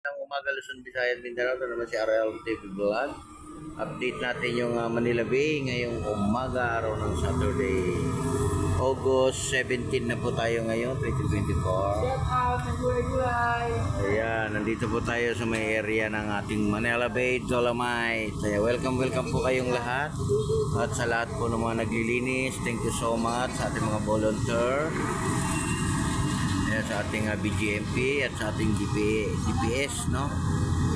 Ng umaga Luzon, Visayas, Mindanao. Ito naman si RL TV Vlog. Update natin yung Manila Bay ngayong umaga, araw ng Saturday. August 17 na po tayo ngayon, 2024. Ayan, nandito po tayo sa may area ng ating Manila Bay, Dolomite. Kaya welcome po kayong lahat. At sa lahat po ng mga naglilinis, thank you so much sa ating mga volunteer. Ayan, sa ating BGMP at sa ating GPS, no?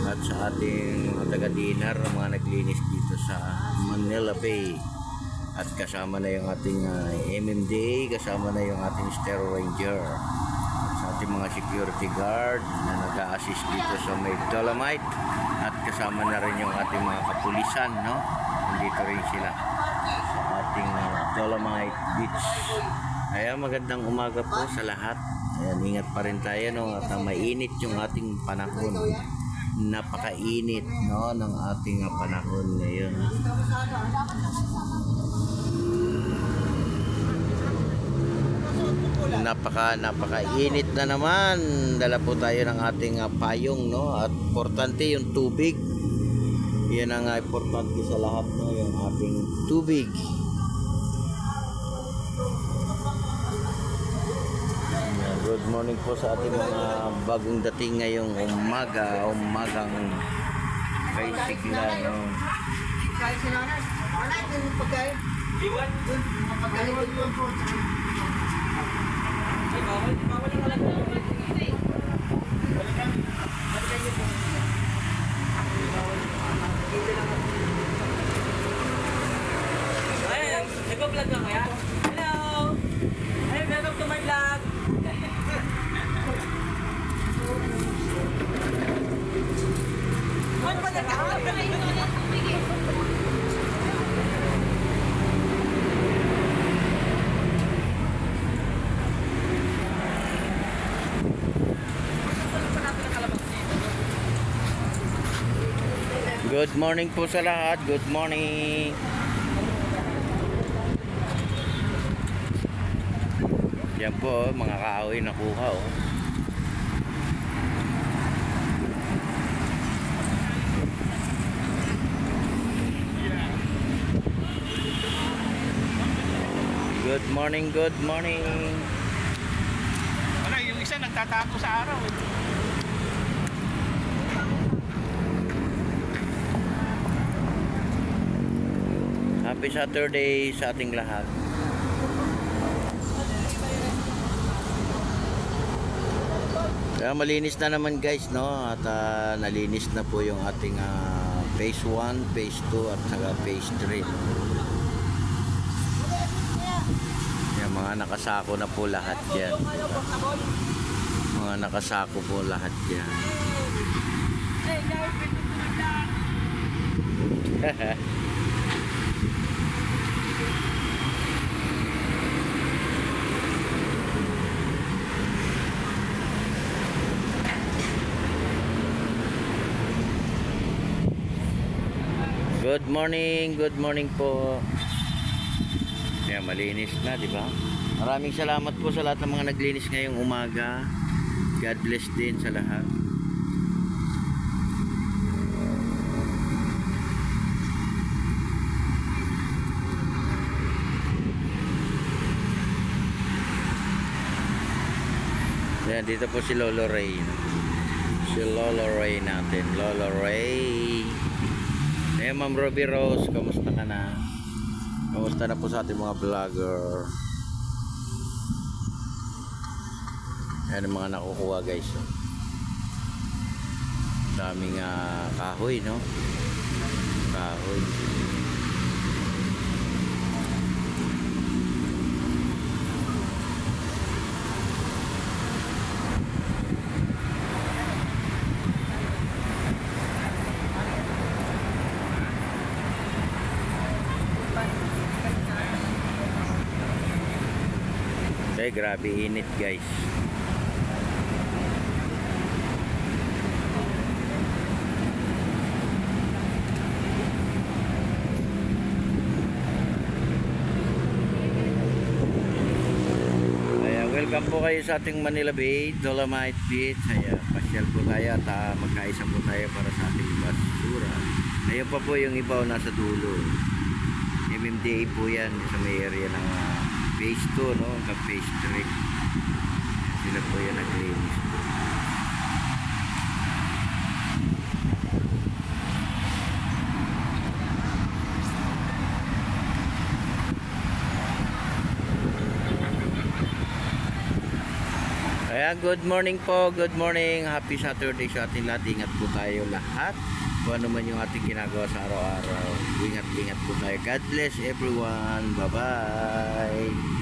At sa ating mga taga-dinner, mga naglinis dito sa Manila Bay. At kasama na yung ating MMDA, kasama na yung ating Stair Ranger. At sa ating mga security guard na nag-a-assist dito sa may Dolomite. At kasama na rin yung ating mga kapulisan, no? Nandito rin sila sa ating Dolomite Beach. Ayan, magandang umaga po sa lahat. Ayan, ingat pa rin tayo, no? At mainit yung ating panahon. Napakainit, no, ng ating panahon ngayon. Napakainit na naman. Dala po tayo ng ating payong, no? At importante yung tubig. Yan ang importante sa lahat, no? Yung ating tubig. Good morning po sa ating mga bagong dating ngayong umagang bicycle, no? Ay, nag-vlog lang kaya? Hello! Hey, welcome to my vlog! Ano ba na? Good morning po sa lahat. Good morning. Yan po, mga kahoy nakuha, oh. Good morning, good morning. Wala, yung isa nagtatako sa araw. Happy Saturday sa ating lahat. Kaya malinis na naman, guys, no? At nalinis na po yung ating phase 1, phase 2 at saka phase 3. Yung mga nakasako na po lahat yan. Mga nakasako po lahat yan. Good morning po. Kaya malinis na, di ba? Maraming salamat po sa lahat ng mga naglinis ngayong umaga. God bless din sa lahat. Yan, dito po si Lolo Ray. Si Lolo Ray natin. Lolo Ray. Eh, Ma'am Ruby Rose, kamusta ka na? Kamusta na po sa ating mga vlogger? Yan ang mga nakukuha, guys. Daming kahoy, no? Kahoy. Okay, grabe init, guys. Welcome po kayo sa ating Manila Bay, Dolomite Beach. Ayan, Mamasyal po tayo at magkaisa po tayo para sa ating basura. Ayun pa po yung iba nasa dulo. MMDA po yan sa may area ng phase 2, no? Hanggang phase 3. Sila po yung naglinis po. Kaya good morning po, good morning. Happy Saturday sa ating lahat. Ingat po tayo lahat. Kung ano man yung ating ginagawa sa araw-araw. Ingat-ingat po tayo. God bless everyone. Bye-bye.